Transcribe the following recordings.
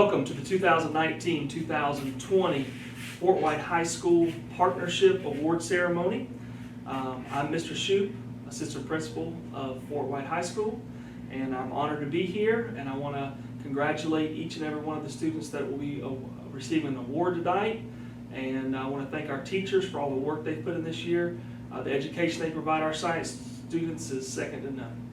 Welcome to the 2019-2020 Fort White High School Partnership Award Ceremony. I'm Mr. Shoup, Assistant Principal of Fort White High School, and I'm honored to be here, and I want to congratulate each and every one of the students that will be receiving an award tonight. And I want to thank our teachers for all the work they've put in this year. The education they provide our science students is second to none.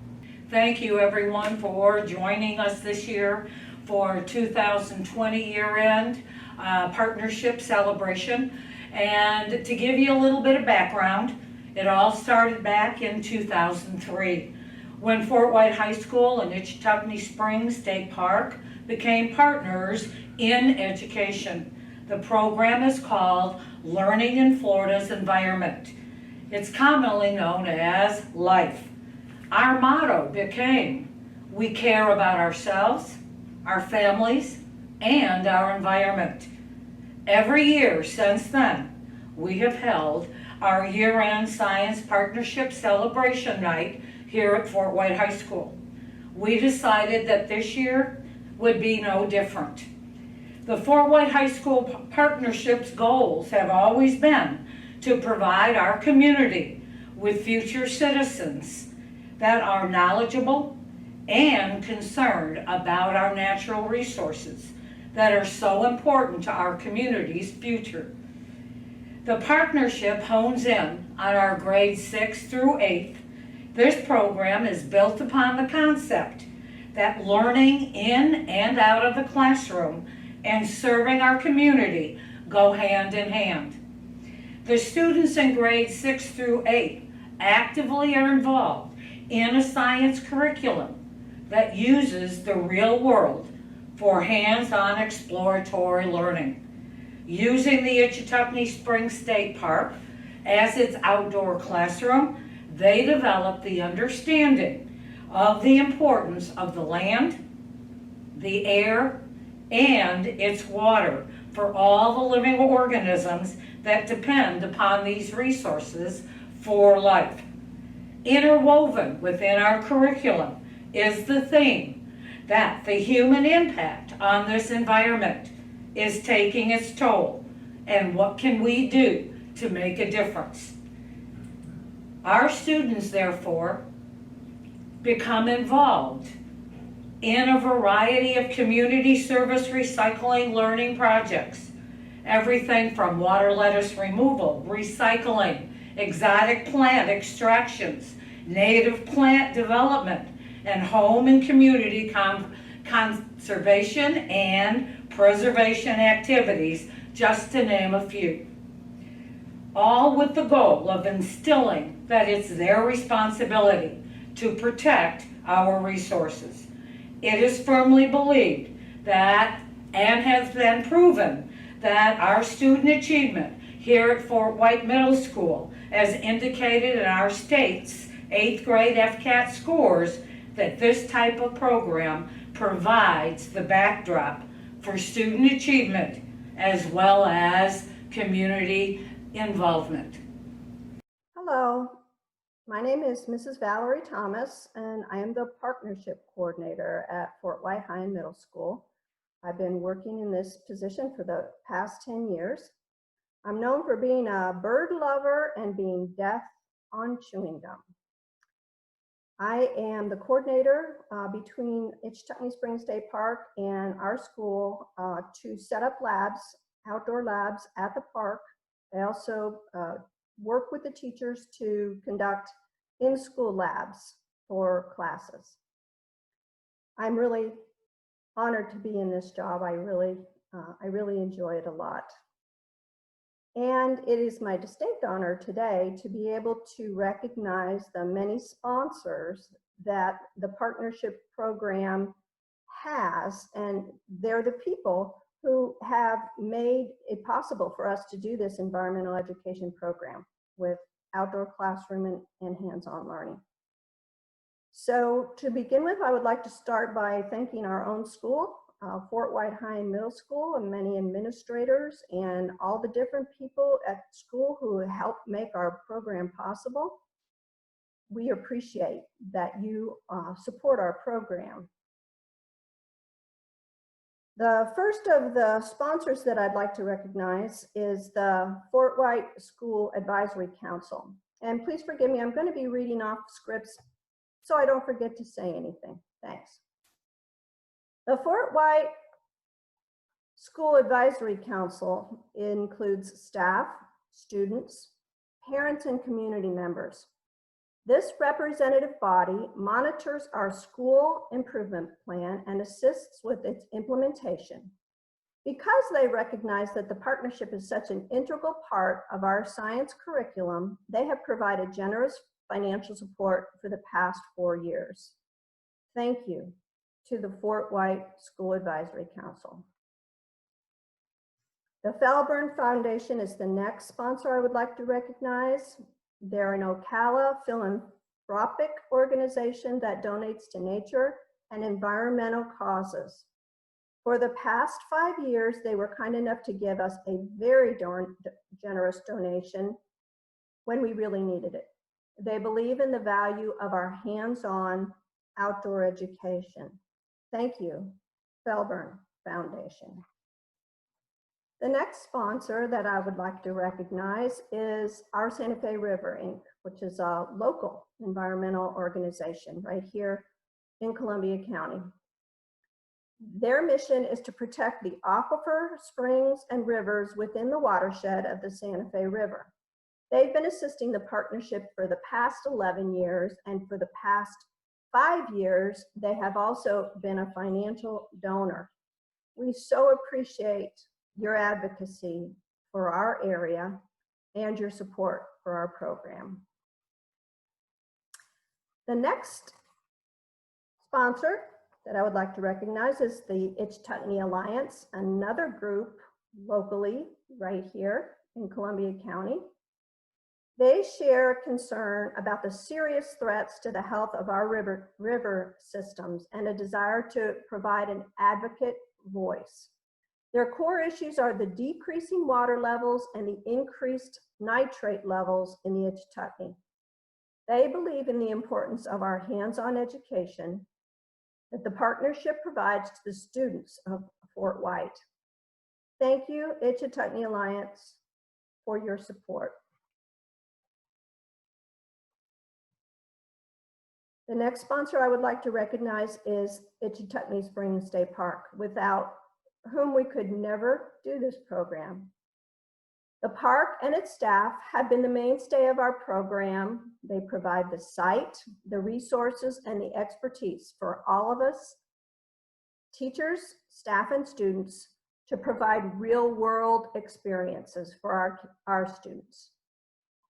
Thank you everyone for joining us this year for 2020 year-end partnership celebration. And to give you a little bit of background, it all started back in 2003 when Fort White High School and Ichetucknee Springs State Park became partners in education. The program is called Learning in Florida's Environment. It's commonly known as LIFE. Our motto became, we care about ourselves, our families, and our environment. Every year since then, we have held our year-end Science Partnership Celebration Night here at Fort White High School. We decided that this year would be no different. The Fort White High School Partnership's goals have always been to provide our community with future citizens that are knowledgeable and concerned about our natural resources that are so important to our community's future. The partnership hones in on our grades 6th through 8th. This program is built upon the concept that learning in and out of the classroom and serving our community go hand in hand. The students in grades 6 through 8 actively are involved in a science curriculum that uses the real world for hands-on exploratory learning. Using the Ichetucknee Springs State Park as its outdoor classroom, they develop the understanding of the importance of the land, the air, and its water for all the living organisms that depend upon these resources for life. Interwoven within our curriculum is the theme that the human impact on this environment is taking its toll, and what can we do to make a difference. Our students, therefore, become involved in a variety of community service recycling learning projects. Everything from water lettuce removal, recycling, exotic plant extractions, native plant development, and home and community conservation and preservation activities, just to name a few. All with the goal of instilling that it's their responsibility to protect our resources. It is firmly believed that, and has been proven, that our student achievement here at Fort White Middle School, as indicated in our state's 8th grade FCAT scores, that this type of program provides the backdrop for student achievement as well as community involvement. Hello, my name is Mrs. Valerie Thomas, and I am the Partnership Coordinator at Fort White High Middle School. I've been working in this position for the past 10 years. I'm known for being a bird lover and being deaf on chewing gum. I am the coordinator between Ichetucknee Springs State Park and our school to set up labs, outdoor labs at the park. I also work with the teachers to conduct in-school labs for classes. I'm really honored to be in this job. I really enjoy it a lot. And it is my distinct honor today to be able to recognize the many sponsors that the partnership program has, and they're the people who have made it possible for us to do this environmental education program with outdoor classroom and hands-on learning. So to begin with, I would like to start by thanking our own school, Fort White High Middle School, and many administrators and all the different people at school who help make our program possible. We appreciate that you support our program. The first of the sponsors that I'd like to recognize is the Fort Wright School Advisory Council. And please forgive me, I'm going to be reading off scripts so I don't forget to say anything. Thanks. The Fort Wright School Advisory Council includes staff, students, parents, and community members. This representative body monitors our school improvement plan and assists with its implementation. Because they recognize that the partnership is such an integral part of our science curriculum, they have provided generous financial support for the past 4 years. Thank you to the Fort Wright School Advisory Council. The Felburn Foundation is the next sponsor I would like to recognize. They're an Ocala philanthropic organization that donates to nature and environmental causes. For the past 5 years, they were kind enough to give us a very generous donation when we really needed it. They believe in the value of our hands-on outdoor education. Thank you, Felburn Foundation. The next sponsor that I would like to recognize is our Seneca River Inc, which is a local environmental organization right here in Columbia County. Their mission is to protect the aquifer, springs, and rivers within the watershed of the Santa Fe River. They've been assisting the partnership for the past 11 years, and for the past 5 years, they have also been a financial donor. We so appreciate your advocacy for our area and your support for our program. The next sponsor that I would like to recognize is the Itch-Tutney Alliance, another group locally right here in Columbia County. They share concern about the serious threats to the health of our river systems and a desire to provide an advocate voice. Their core issues are the decreasing water levels and the increased nitrate levels in the Itch-Tutney. They believe in the importance of our hands-on education that the partnership provides to the students of Fort Wright. Thank you, Itch-Tutney Alliance, for your support. The next sponsor I would like to recognize is Itch-Tutney Springs State Park, without whom we could never do this program. The park and its staff have been the mainstay of our program. They provide the site, the resources, and the expertise for all of us, teachers, staff, and students, to provide real-world experiences for our students.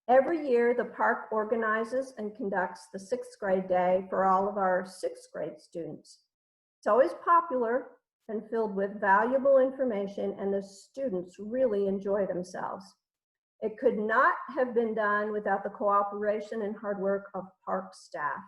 Every year, the park organizes and conducts the 6th grade day for all of our 6th grade students. It's always popular and filled with valuable information, and the students really enjoy themselves. It could not have been done without the cooperation and hard work of park staff.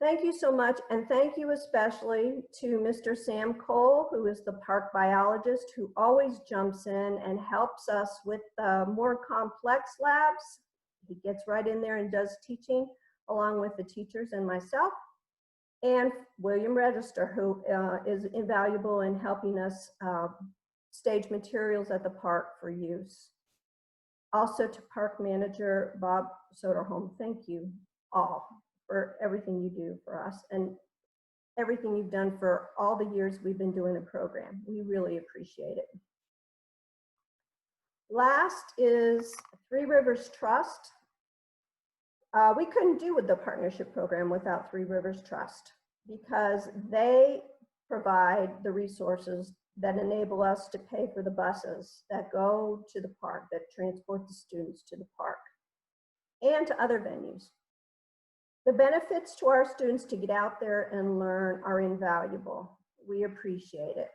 Thank you so much, and thank you especially to Mr. Sam Cole, who is the park biologist, who always jumps in and helps us with the more complex labs. He gets right in there and does teaching along with the teachers and myself. And William Register, who is invaluable in helping us stage materials at the park for use. Also to park manager Bob Soderholm, thank you all for everything you do for us and everything you've done for all the years we've been doing the program. We really appreciate it. Last is Three Rivers Trust. We couldn't do with the partnership program without Three Rivers Trust, because they provide the resources that enable us to pay for the buses that go to the park, that transport the students to the park and to other venues. The benefits to our students to get out there and learn are invaluable. We appreciate it.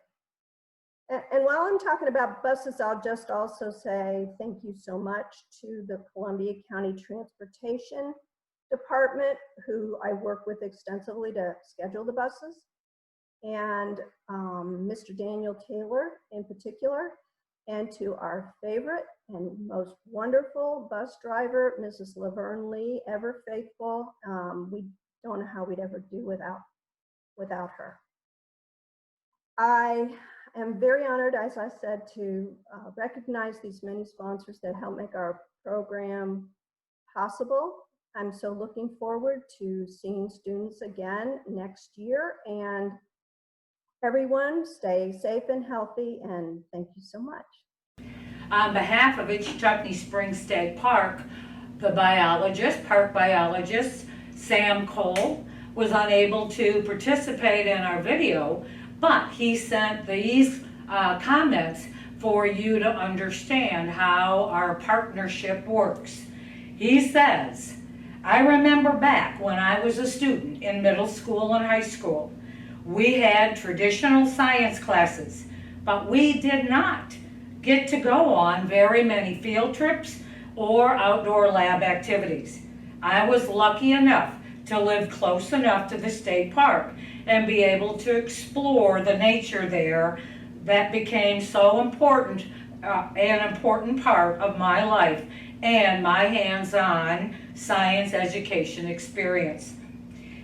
And while I'm talking about buses, I'll just also say thank you so much to the Columbia County Transportation Department, who I work with extensively to schedule the buses, and Mr. Daniel Taylor in particular, and to our favorite and most wonderful bus driver, Mrs. Laverne Leigh, ever faithful. We don't know how we'd ever do without her. I am very honored, as I said, to recognize these many sponsors that help make our program possible. I'm so looking forward to seeing students again next year, and everyone stay safe and healthy, and thank you so much. On behalf of Ichetucknee Springs State Park, the park biologist, Sam Cole, was unable to participate in our video, but he sent these comments for you to understand how our partnership works. He says, I remember back when I was a student in middle school and high school, we had traditional science classes, but we did not get to go on very many field trips or outdoor lab activities. I was lucky enough to live close enough to the state park and be able to explore the nature there that became so important, an important part of my life and my hands-on science education experience.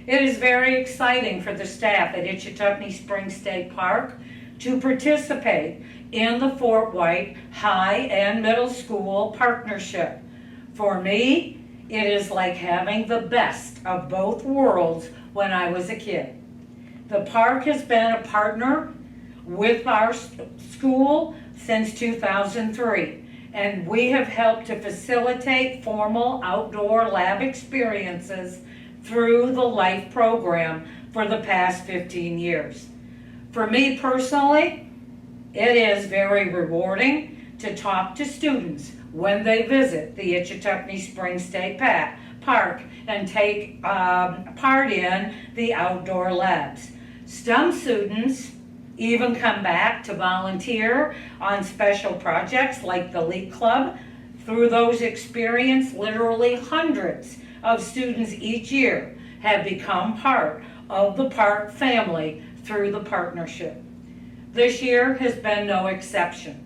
It is very exciting for the staff at Ichetucknee Springs State Park to participate in the Fort Wright High and Middle School Partnership. For me, it is like having the best of both worlds when I was a kid. The park has been a partner with our school since 2003, and we have helped to facilitate formal outdoor lab experiences through the LIFE program for the past 15 years. For me personally, it is very rewarding to talk to students when they visit the Ichetucknee Springs State Park and take part in the outdoor labs. Some students even come back to volunteer on special projects like the Leigh Club. Through those experiences, literally hundreds of students each year have become part of the park family through the partnership. This year has been no exception.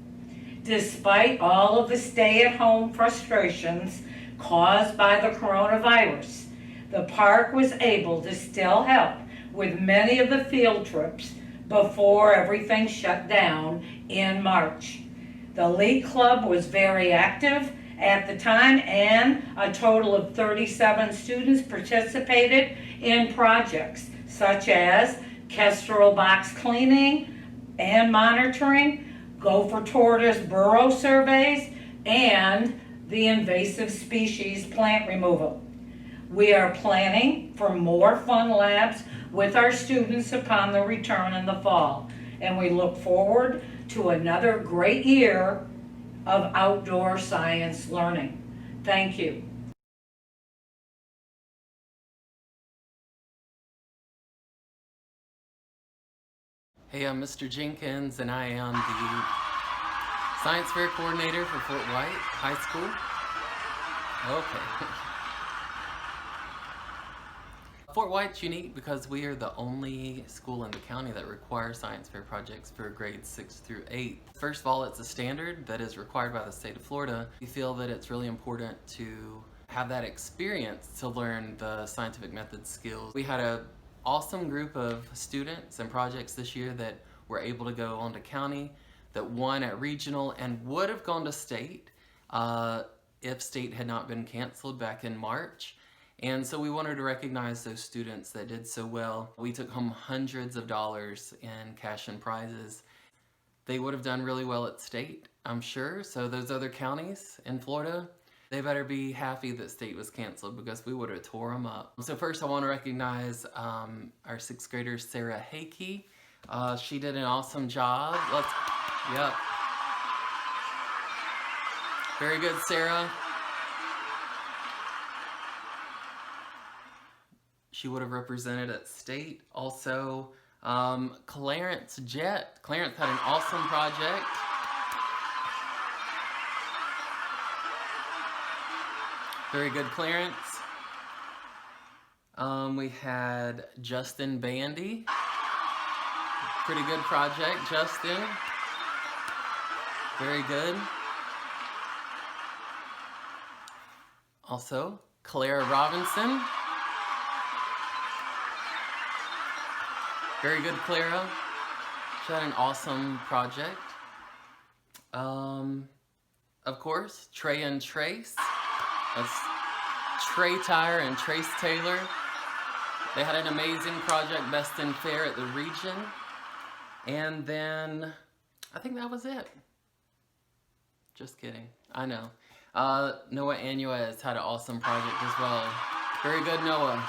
Despite all of the stay-at-home frustrations caused by the coronavirus, the park was able to still help with many of the field trips before everything shut down in March. The Leigh Club was very active at the time, and a total of 37 students participated in projects such as kestrel box cleaning and monitoring, gopher tortoise burrow surveys, and the invasive species plant removal. We are planning for more fun labs with our students upon the return in the fall, and we look forward to another great year of outdoor science learning. Thank you. Hey, I'm Mr. Jenkins, and I am the Science Fair Coordinator for Fort Wright High School. Okay. Fort Wright's unique because we are the only school in the county that requires science fair projects for grades 6 through 8. First of all, it's a standard that is required by the state of Florida. We feel that it's really important to have that experience to learn the scientific method skills. We had an awesome group of students and projects this year that were able to go on to county, that won at regional, and would have gone to state if state had not been canceled back in March. And so we wanted to recognize those students that did so well. We took home hundreds of dollars in cash and prizes. They would have done really well at state, I'm sure. So those other counties in Florida, they better be happy that state was canceled because we would have tore them up. So first I want to recognize our sixth grader, Sarah Heikki. She did an awesome job. Yep. Very good, Sarah. She would have represented at state. Also, Clarence Jett. Clarence had an awesome project. Very good, Clarence. We had Justin Bandy. Pretty good project, Justin. Very good. Also, Clara Robinson. Very good, Clara. She had an awesome project. Of course, Trey and Trace. That's Trey Tyre and Trace Taylor. They had an amazing project, Best in Fair at the region. And then, I think that was it. Just kidding, I know. Noah Anuez had an awesome project as well. Very good, Noah.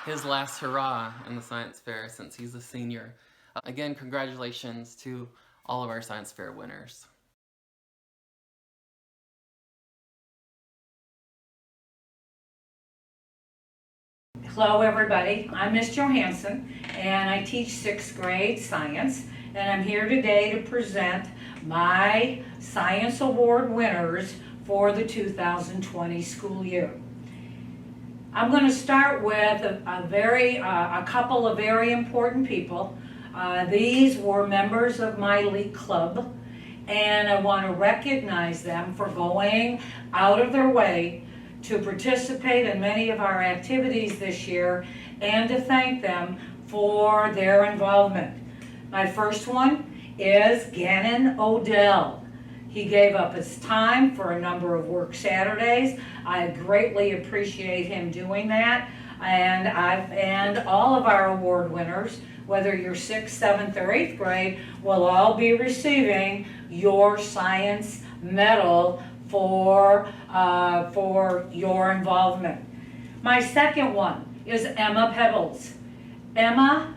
His last hurrah in the science fair since he's a senior. Again, congratulations to all of our science fair winners. Hello everybody, I'm Miss Johansson and I teach 6th grade science, and I'm here today to present my Science Award winners for the 2020 school year. I'm going to start with a couple of very important people. These were members of my Leigh club, and I want to recognize them for going out of their way to participate in many of our activities this year and to thank them for their involvement. My first one is Gannon Odell. He gave up his time for a number of work Saturdays. I greatly appreciate him doing that. And all of our award winners, whether you're 6th, 7th, or 8th grade, will all be receiving your science medal for your involvement. My second one is Emma Pebbles. Emma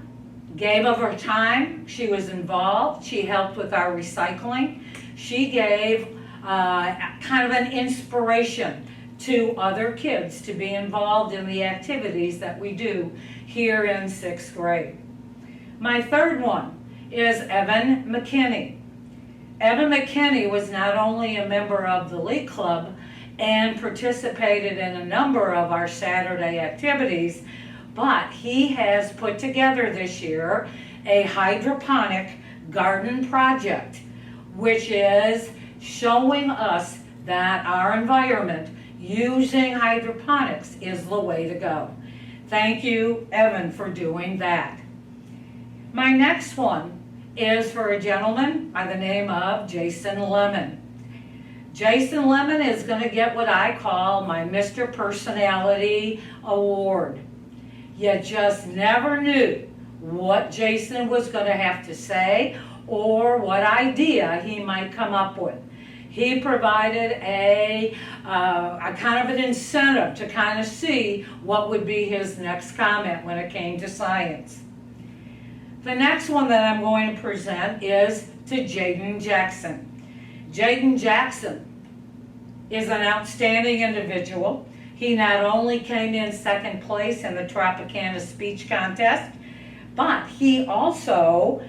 gave of her time. She was involved. She helped with our recycling. She gave kind of an inspiration to other kids to be involved in the activities that we do here in 6th grade. My third one is Evan Mckinney. Evan Mckinney was not only a member of the Leigh Club and participated in a number of our Saturday activities, but he has put together this year a hydroponic garden project, which is showing us that our environment using hydroponics is the way to go. Thank you, Evan, for doing that. My next one is for a gentleman by the name of Jason Lemon. Jason Lemon is going to get what I call my Mr. Personality Award. You just never knew what Jason was going to have to say or what idea he might come up with. He provided a kind of an incentive to kind of see what would be his next comment when it came to science. The next one that I'm going to present is to Jaden Jackson. Jaden Jackson is an outstanding individual. He not only came in 2nd place in the Tropicana speech contest, but he also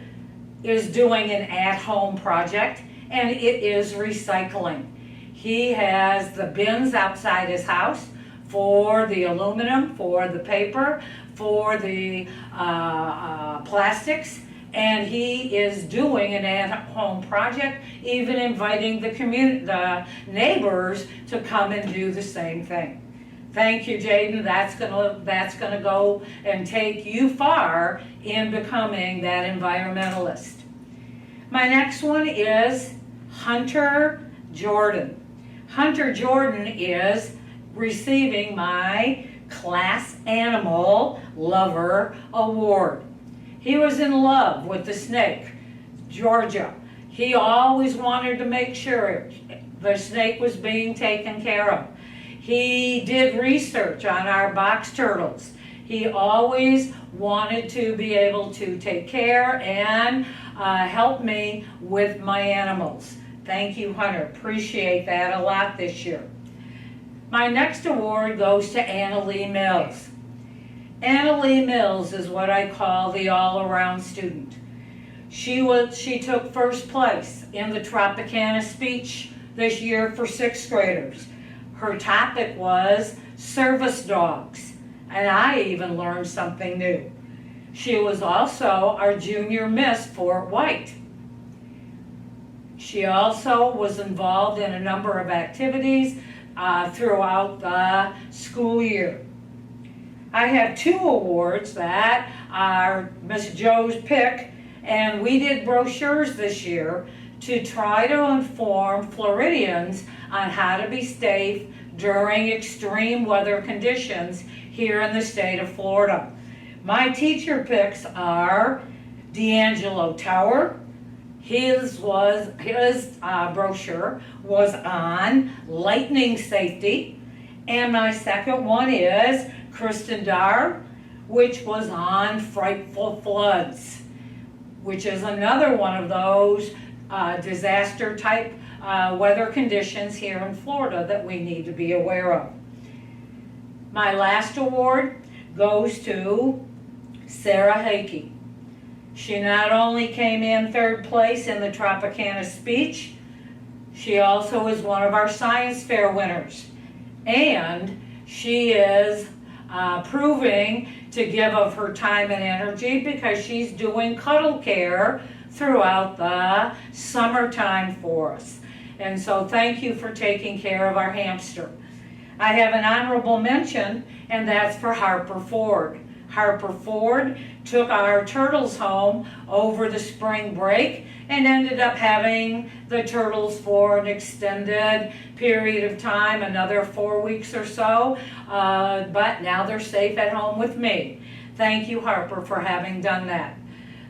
is doing an at-home project, and it is recycling. He has the bins outside his house for the aluminum, for the paper, for the plastics, and he is doing an at-home project, even inviting the neighbors to come and do the same thing. Thank you, Jaden. That's gonna go and take you far in becoming that environmentalist. My next one is Hunter Jordan. Hunter Jordan is receiving my Class Animal Lover Award. He was in love with the snake, Georgia. He always wanted to make sure the snake was being taken care of. He did research on our box turtles. He always wanted to be able to take care and help me with my animals. Thank you, Hunter. Appreciate that a lot this year. My next award goes to Anna Lee Mills. Anna Lee Mills is what I call the all-around student. She took 1st place in the Tropicana speech this year for 6th graders. Her topic was service dogs, and I even learned something new. She was also our junior Miss for Wright. She also was involved in a number of activities throughout the school year. I have 2 awards that are Miss Joe's pick, and we did brochures this year to try to inform Floridians on how to be safe during extreme weather conditions here in the state of Florida. My teacher picks are D'Angelo Tower. His brochure was on lightning safety. And my second one is Kristen Dar, which was on frightful floods, which is another one of those disaster type weather conditions here in Florida that we need to be aware of. My last award goes to Sarah Heikki. She not only came in 3rd place in the Tropicana speech, she also is one of our science fair winners. And she is proving to give of her time and energy because she's doing cuddle care throughout the summertime for us. And so thank you for taking care of our hamster. I have an honorable mention, and that's for Harper Ford. Harper Ford took our turtles home over the spring break and ended up having the turtles for an extended period of time, another 4 weeks or so, but now they're safe at home with me. Thank you, Harper, for having done that.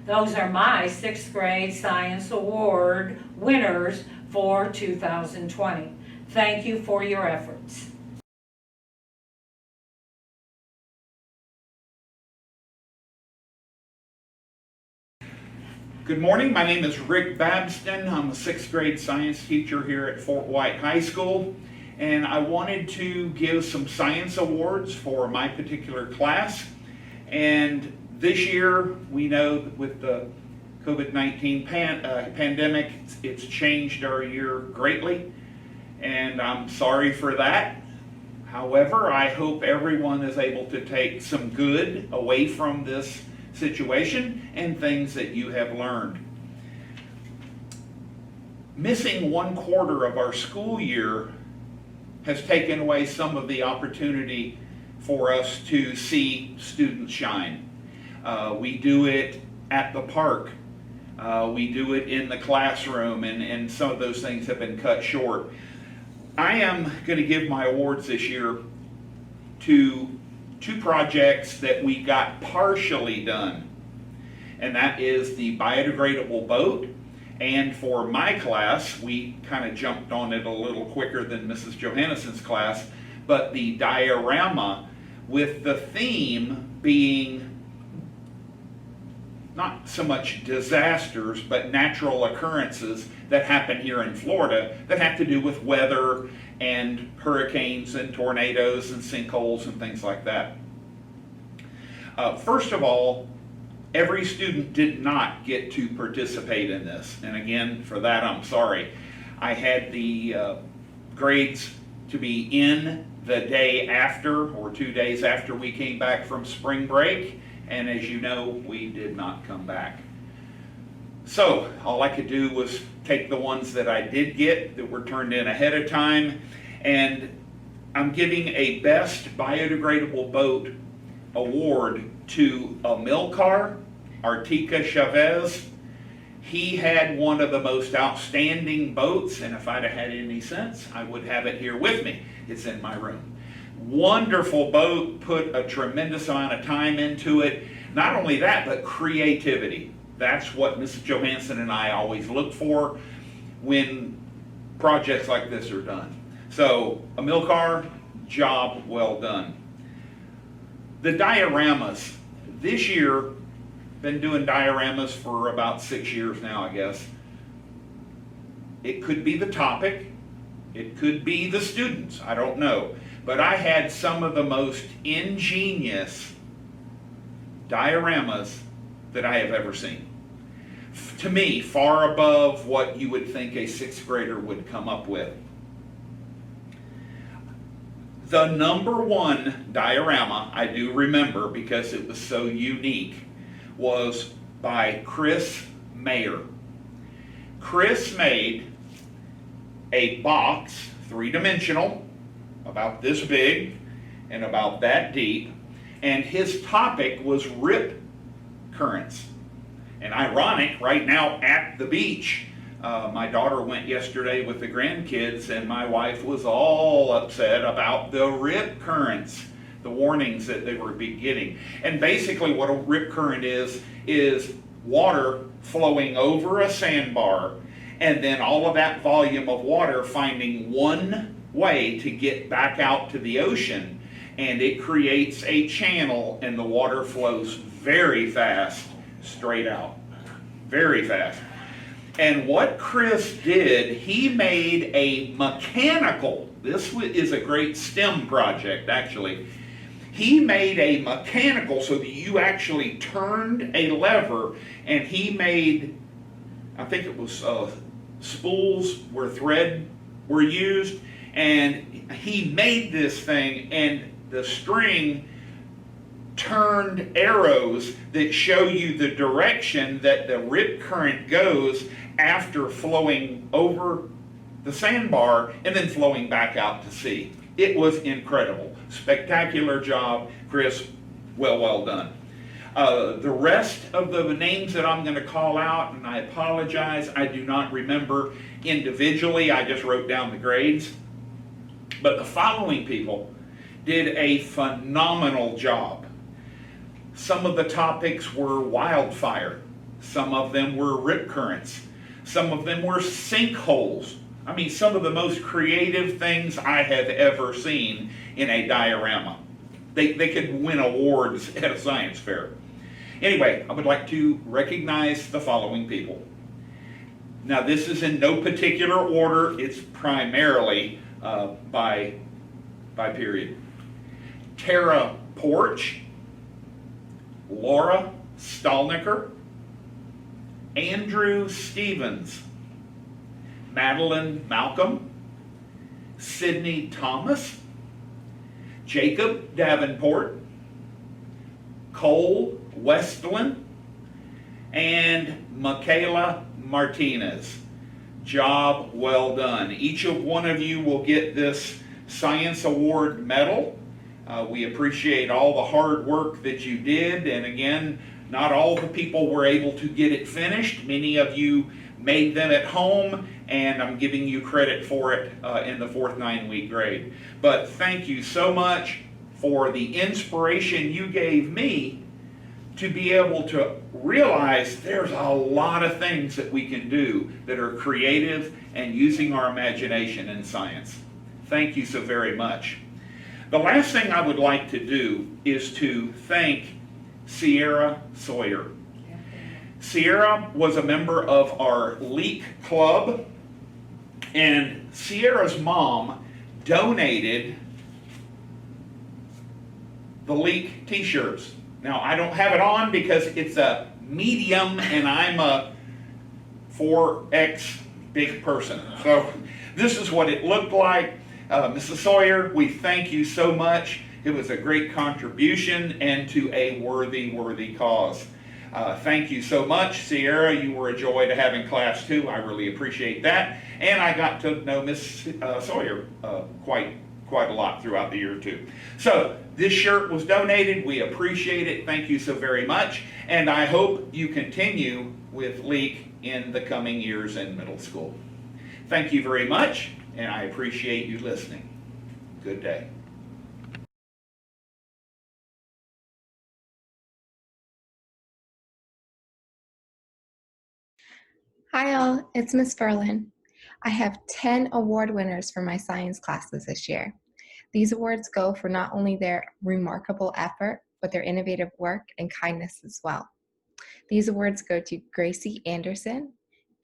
Those are my 6th grade science award winners for 2020. Thank you for your efforts. Good morning, my name is Rick Babston. I'm a 6th grade science teacher here at Fort White High School, and I wanted to give some science awards for my particular class. And this year, we know that with the COVID-19 pandemic, it's changed our year greatly, and I'm sorry for that. However, I hope everyone is able to take some good away from this situation and things that you have learned. Missing 1/4 of our school year has taken away some of the opportunity for us to see students shine. We do it at the park. We do it in the classroom, and some of those things have been cut short. I am going to give my awards this year to 2 projects that we got partially done, and that is the biodegradable boat, and for my class, we kind of jumped on it a little quicker than Mrs. Johannessen's class, but the diorama, with the theme being not so much disasters, but natural occurrences that happen here in Florida that have to do with weather and hurricanes and tornadoes and sinkholes and things like that. First of all, every student did not get to participate in this, and again, for that I'm sorry. I had the grades to be in the day after, or 2 days after we came back from spring break, and as you know, we did not come back. So all I could do was take the ones that I did get that were turned in ahead of time, and I'm giving a Best Biodegradable Boat award to Amilcar Artica Chavez. He had one of the most outstanding boats, and if I'd have had any sense, I would have it here with me. It's in my room. Wonderful boat, put a tremendous amount of time into it. Not only that, but creativity. That's what Mrs. Johansson and I always look for when projects like this are done. So, Amilcar, job well done. The dioramas. This year, been doing dioramas for about 6 years now, I guess. It could be the topic, it could be the students, I don't know. But I had some of the most ingenious dioramas that I have ever seen. To me, far above what you would think a 6th grader would come up with. The #1 diorama, I do remember because it was so unique, was by Chris Mayer. Chris made a box, 3-dimensional, about this big and about that deep, and his topic was rip currents. And ironic, right now at the beach, my daughter went yesterday with the grandkids, and my wife was all upset about the rip currents, the warnings that they were getting. And basically what a rip current is water flowing over a sandbar, and then all of that volume of water finding one way to get back out to the ocean, and it creates a channel, and the water flows very fast straight out. Very fast. And what Chris did, he made a mechanical, this is a great STEM project actually, he made a mechanical so that you actually turned a lever, and he made, I think it was spools where thread were used, and he made this thing, and the string turned arrows that show you the direction that the rip current goes after flowing over the sandbar and then flowing back out to sea. It was incredible. Spectacular job, Chris. Well done. The rest of the names that I'm going to call out, and I apologize, I do not remember individually. I just wrote down the grades. But the following people did a phenomenal job. Some of the topics were wildfire. Some of them were rip currents. Some of them were sinkholes. I mean, some of the most creative things I have ever seen in a diorama. They could win awards at a science fair. Anyway, I would like to recognize the following people. Now, this is in no particular order. It's primarily by period. Tara Porch, Laura Stalnicker, Andrew Stevens, Madeline Malcolm, Sydney Thomas, Jacob Davenport, Cole Westland, and Michaela Martinez. Job well done. Each of one of you will get this Science Award medal. We appreciate all the hard work that you did, and again, not all the people were able to get it finished. Many of you made them at home, and I'm giving you credit for it in the 4th 9-week grade. But thank you so much for the inspiration you gave me to be able to realize there's a lot of things that we can do that are creative and using our imagination in science. Thank you so very much. The last thing I would like to do is to thank Sierra Sawyer. Sierra was a member of our Leak Club, and Sierra's mom donated the Leak t-shirts. Now, I don't have it on because it's a medium and I'm a 4X big person. So this is what it looked like. Mrs. Sawyer, we thank you so much. It was a great contribution and to a worthy cause. Thank you so much, Sierra. You were a joy to have in class too. I really appreciate that. And I got to know Miss Sawyer quite a lot throughout the year too. So this shirt was donated. We appreciate it. Thank you so very much. And I hope you continue with Leak in the coming years in middle school. Thank you very much, and I appreciate you listening. Good day. Hi all, it's Miss Ferlin. I have 10 award winners for my science classes this year. These awards go for not only their remarkable effort, but their innovative work and kindness as well. These awards go to Gracie Anderson,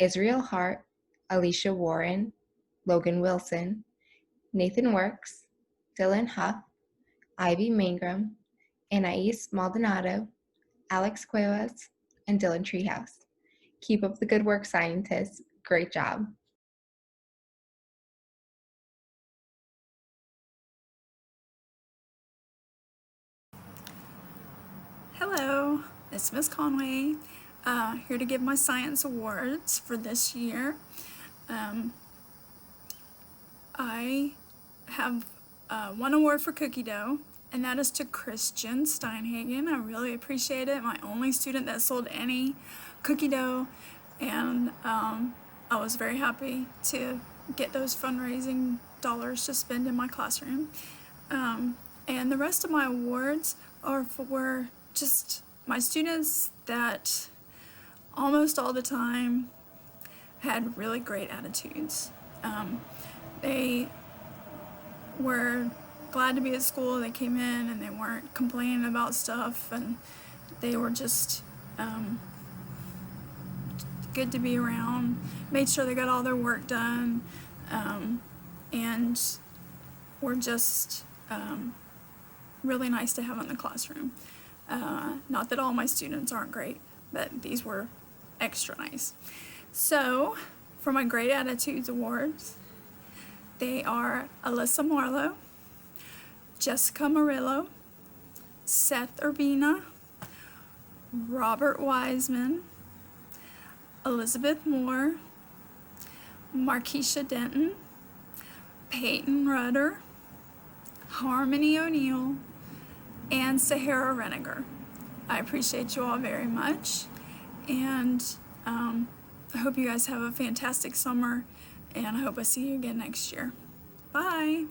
Israel Hart, Alicia Warren, Logan Wilson, Nathan Works, Dylan Huff, Ivy Mangrum, Anais Maldonado, Alex Cuevas, and Dylan Treehouse. Keep up the good work, scientists. Great job. Hello, it's Miss Conway, here to give my science awards for this year. I have one award for cookie dough, and that is to Christian Steinhagen. I really appreciate it. My only student that sold any cookie dough, and I was very happy to get those fundraising dollars to spend in my classroom. And the rest of my awards are for just my students that almost all the time had really great attitudes. They were glad to be at school. They came in and they weren't complaining about stuff, and they were just good to be around, made sure they got all their work done, and were just really nice to have in the classroom. Not that all my students aren't great, but these were extra nice. So, for my Great Attitudes Awards, they are Alyssa Marlowe, Jessica Murillo, Seth Urbina, Robert Wiseman, Elizabeth Moore, Markeisha Denton, Peyton Rudder, Harmony O'Neill, and Sahara Reniger. I appreciate you all very much, and I hope you guys have a fantastic summer, and I hope I see you again next year. Bye!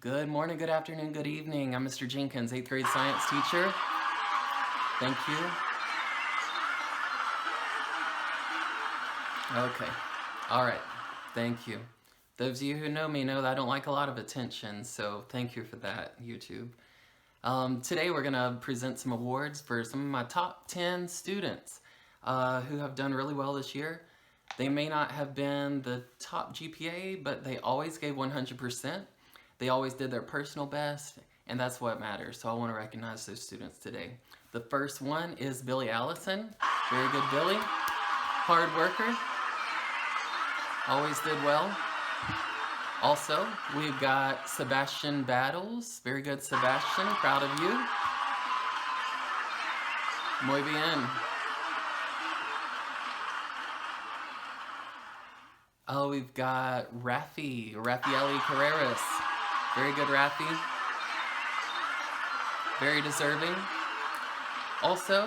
Good morning, good afternoon, good evening. I'm Mr. Jenkins, 8th grade science teacher. Thank you. Okay, all right, thank you. Those of you who know me know that I don't like a lot of attention, so thank you for that, YouTube. Today we're gonna present some awards for some of my top 10 students who have done really well this year. They may not have been the top GPA, but they always gave 100%. They always did their personal best, and that's what matters. So I want to recognize those students today. The first one is Billy Ellison. Very good, Billy. Hard worker. Always did well. Also, we've got Sebastian Battles. Very good, Sebastian. Proud of you. Muy bien. Oh, we've got Rafaeli Carreras. Very good, Rafi. Very deserving. Also,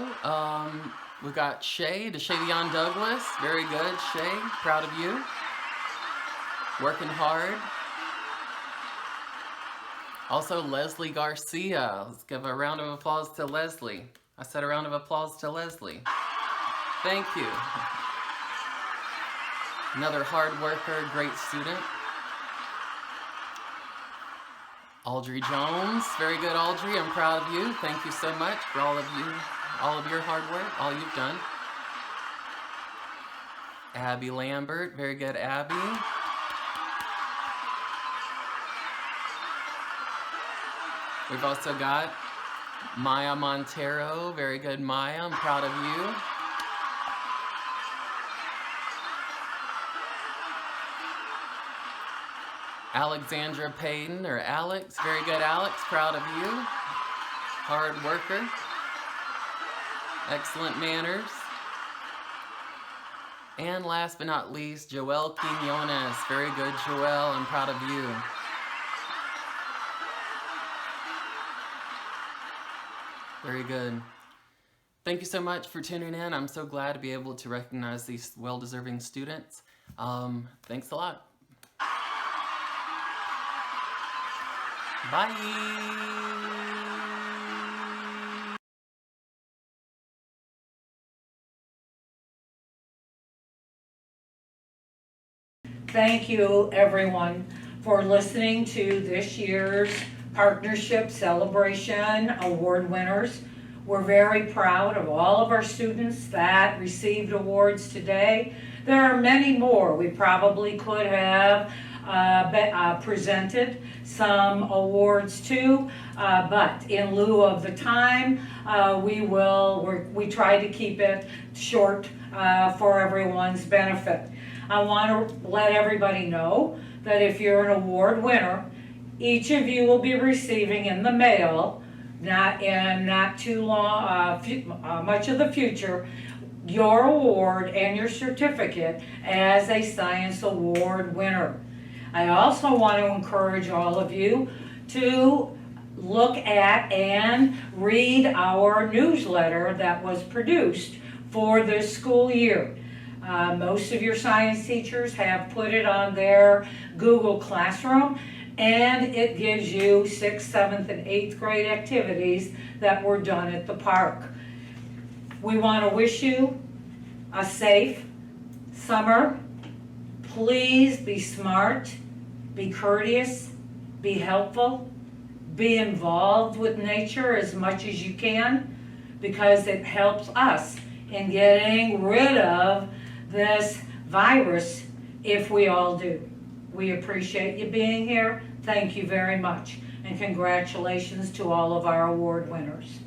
we've got Deshavion Douglas. Very good, Shay. Proud of you. Working hard. Also, Leslie Garcia. Let's give a round of applause to Leslie. I said a round of applause to Leslie. Thank you. Another hard worker, great student. Audrey Jones. Very good, Audrey. I'm proud of you. Thank you so much for all of your hard work, all you've done. Abby Lambert. Very good, Abby. We've also got Maya Montero. Very good, Maya. I'm proud of you. Alexandra Payton, or Alex. Very good, Alex. Proud of you. Hard worker. Excellent manners. And last but not least, Joelle Quinones. Very good, Joelle. I'm proud of you. Very good. Thank you so much for tuning in. I'm so glad to be able to recognize these well-deserving students. Thanks a lot. Bye. Thank you, everyone, for listening to this year's Partnership Celebration Award winners. We're very proud of all of our students that received awards today. There are many more. We probably could have presented some awards too, but in lieu of the time, we try to keep it short for everyone's benefit. I want to let everybody know that if you're an award winner, each of you will be receiving in the mail, not too long, much of the future, your award and your certificate as a science award winner. I also want to encourage all of you to look at and read our newsletter that was produced for this school year. Most of your science teachers have put it on their Google Classroom, and it gives you 6th, 7th, and 8th grade activities that were done at the park. We want to wish you a safe summer. Please be smart, be courteous, be helpful, be involved with nature as much as you can, because it helps us in getting rid of this virus if we all do. We appreciate you being here. Thank you very much. And congratulations to all of our award winners.